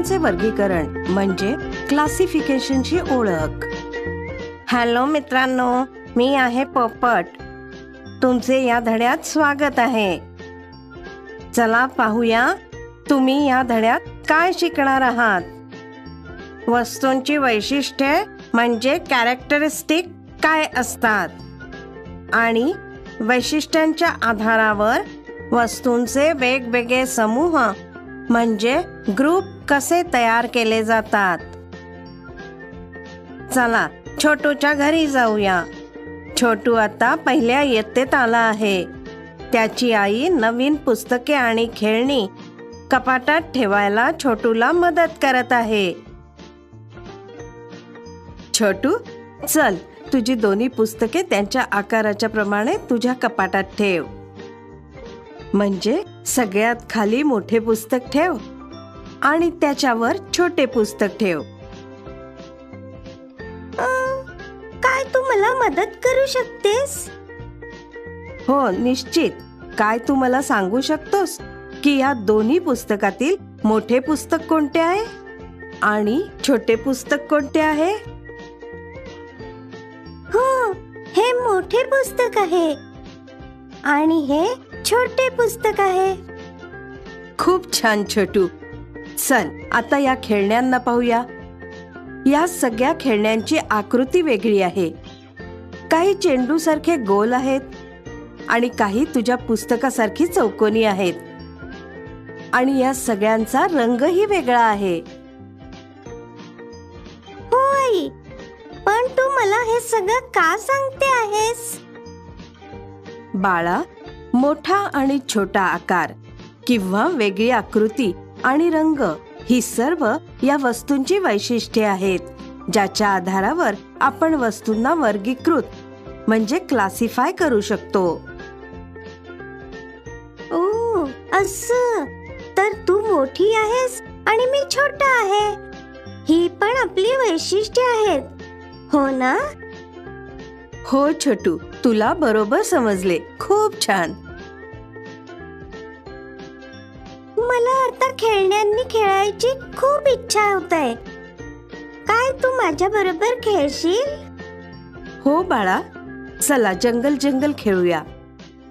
वस्तूंचे वर्गीकरण म्हणजे क्लासिफिकेशनची ओळख. हॅलो मित्रांनो, मी आहे पोपट. तुमचे या धड्यात स्वागत आहे. चला पाहूया तुम्ही या धड्यात काय शिकणार आहात. वस्तूंची वैशिष्ट्ये म्हणजे कॅरेक्टरिस्टिक काय असतात आणि वैशिष्ट्यांच्या आधारावर वस्तूंचे वेगवेगळे समूह म्हणजे ग्रुप कसे तयार केले जातात. चला छोटूच्या घरी जाऊया. छोटू आता पहिल्या इयत्तेत आला आहे. त्याची आई नवीन पुस्तके आणि खेळणी कपाटात ठेवायला छोटूला मदत करत आहे. छोटू, चल तुझी दोन्ही पुस्तके त्यांच्या आकाराच्या प्रमाणे तुझ्या कपाटात ठेव. म्हणजे सगळ्यात खाली मोठे पुस्तक ठेव आणि त्याच्यावर छोटे पुस्तक ठेव. काय तू मला मदत करू शकतेस? हो निश्चित. काय तू मला सांगू शकतोस की या दोन्ही पुस्तकातील मोठे पुस्तक कोणते आहे आणि छोटे पुस्तक कोणते आहे? हो, हे मोठे पुस्तक आहे आणि हे छोटे पुस्तक आहे. खूप छान छोटू. चल आता या खेळण्यांना पाहूया. या सगळ्या खेळण्यांची आकृती वेगळी आहे. काही चेंडू सारखे गोल आहेत आणि काही तुझ्या पुस्तकासारखी चौकोनी आहेत आणि या सगळ्यांचा रंगही वेगळा आहे. हो आई, पण तू मला हे सगळं का सांगते आहेस? बाळा, मोठा आणि छोटा आकार किंवा वेगळी आकृती आणि रंग ही सर्व या वस्तूंची वैशिष्ट्ये आहेत, ज्याच्या आधारावर आपण वस्तूंना वर्गीकृत म्हणजे क्लासिफाय करू शकतो. ओ, असं तर तू मोठी आहेस आणि मी छोटा आहे. ही पण आपली वैशिष्ट्ये आहेत, हो ना? हो छोटू, तुला बरोबर समजले. खूप छान. मला आता खेळण्यांनी खेळायची खूप इच्छा होत आहे. काय तू माझ्या बरोबर खेळशील? हो बाळा, चला जंगल जंगल खेळूया.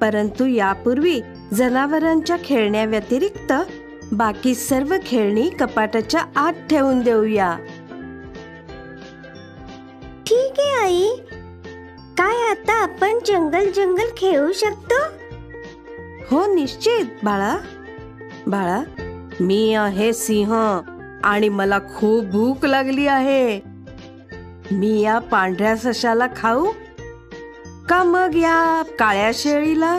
परंतु यापूर्वी जनावरांच्या खेळण्या व्यतिरिक्त बाकी सर्व खेळणी कपाटाच्या आत ठेवून देऊया. ठीक आहे आई. काय आता आपण जंगल जंगल खेळू शकतो? हो निश्चित बाळा. बाळा, मी आहे सिंह आणि मला खूप भूक लागली आहे. मी या पांढऱ्या सशाला खाऊ का मग या काळ्या शेळीला?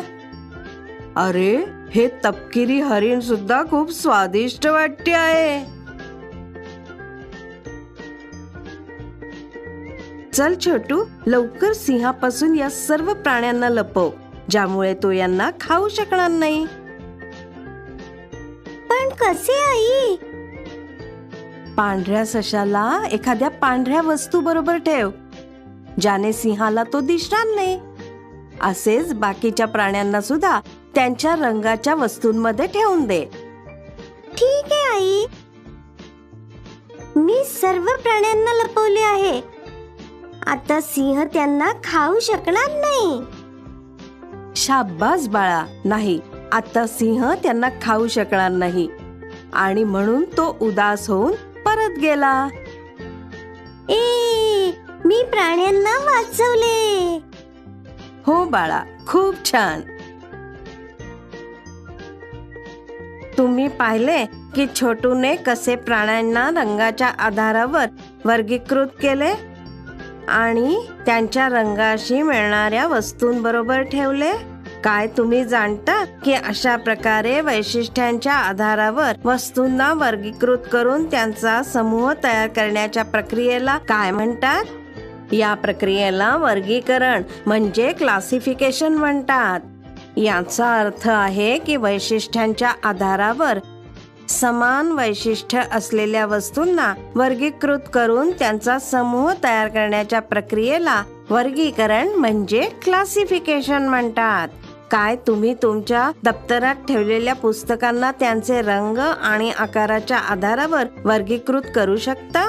अरे, हे तपकिरी हरिण सुद्धा खूप स्वादिष्ट वाटते आहे. चल छोटू, लवकर सिंहापासून या सर्व प्राण्यांना लपव, ज्यामुळे तो यांना खाऊ शकणार नाही. पण कसे आई? पांढऱ्या सशाला एखाद्या पांढऱ्या वस्तू बरोबर ठेव, ज्याने सिंहाला तो दिसणार नाही. असेच बाकीच्या प्राण्यांना सुद्धा त्यांच्या रंगाच्या वस्तूंमध्ये ठेवून दे. ठीक आहे आई. मी सर्व प्राण्यांना लपवले आहे. आता सिंह त्यांना खाऊ शकणार नाही. शाब्बास बाळा. नाही, आता सिंह त्यांना खाऊ शकणार नाही आणि म्हणून तो उदास होऊन परत गेला. मी प्राण्यांना वाचवले. हो बाळा, खूप छान. तुम्ही पाहिले की छोटूने कसे प्राण्यांना रंगाच्या आधारावर वर्गीकृत केले आणि त्यांच्या रंगाशी मिळणाऱ्या वस्तूंबरोबर ठेवले. काय तुम्ही जाणता की अशा प्रकारे वैशिष्ट्यांच्या आधारावर वस्तूंना वर्गीकृत करून त्यांचा समूह तयार करण्याच्या प्रक्रियेला काय म्हणतात? या प्रक्रियेला वर्गीकरण म्हणजे क्लासिफिकेशन म्हणतात. याचा अर्थ आहे की वैशिष्ट्यांच्या आधारावर समान वैशिष्ट्य असलेल्या वस्तूंना वर्गीकृत करून त्यांचा समूह तयार करण्याच्या प्रक्रियेला वर्गीकरण म्हणजे क्लासिफिकेशन म्हणतात. काय तुम्ही तुमच्या दप्तरात ठेवलेल्या पुस्तकांना त्यांचे रंग आणि आकाराच्या आधारावर वर्गीकृत करू शकता?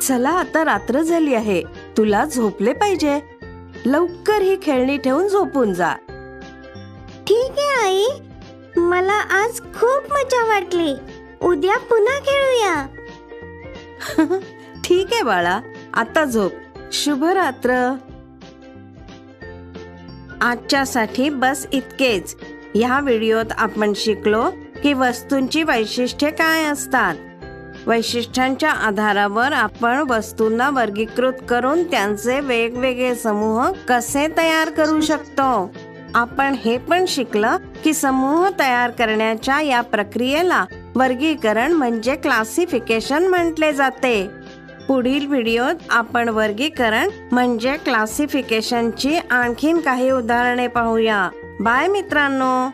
चला, आता रात्र झाली आहे, तुला झोपले पाहिजे. लवकर ही खेळणी ठेवून झोपून जा. ठीक आहे आई, मला आज खूप मजा वाटली. उद्या पुन्हा खेळूया. ठीक आहे बाळा, आता झोप. शुभरात्र. आजच्यासाठी बस इतकेच. ह्या व्हिडिओत आपण शिकलो की वस्तूंची वैशिष्ट्ये काय असतात. वैशिष्ट्यांच्या आधारावर आपण वस्तूंना वर्गीकृत करून त्यांचे वेगवेगळे समूह कसे तयार करू शकतो. आपण हे पण शिकलं की समूह तयार करण्याच्या या प्रक्रियेला वर्गीकरण म्हणजे क्लासिफिकेशन म्हटले जाते. पुढील व्हिडिओत आपण वर्गीकरण म्हणजे क्लासिफिकेशनची आणखीन काही उदाहरणे पाहूया. बाय मित्रांनो.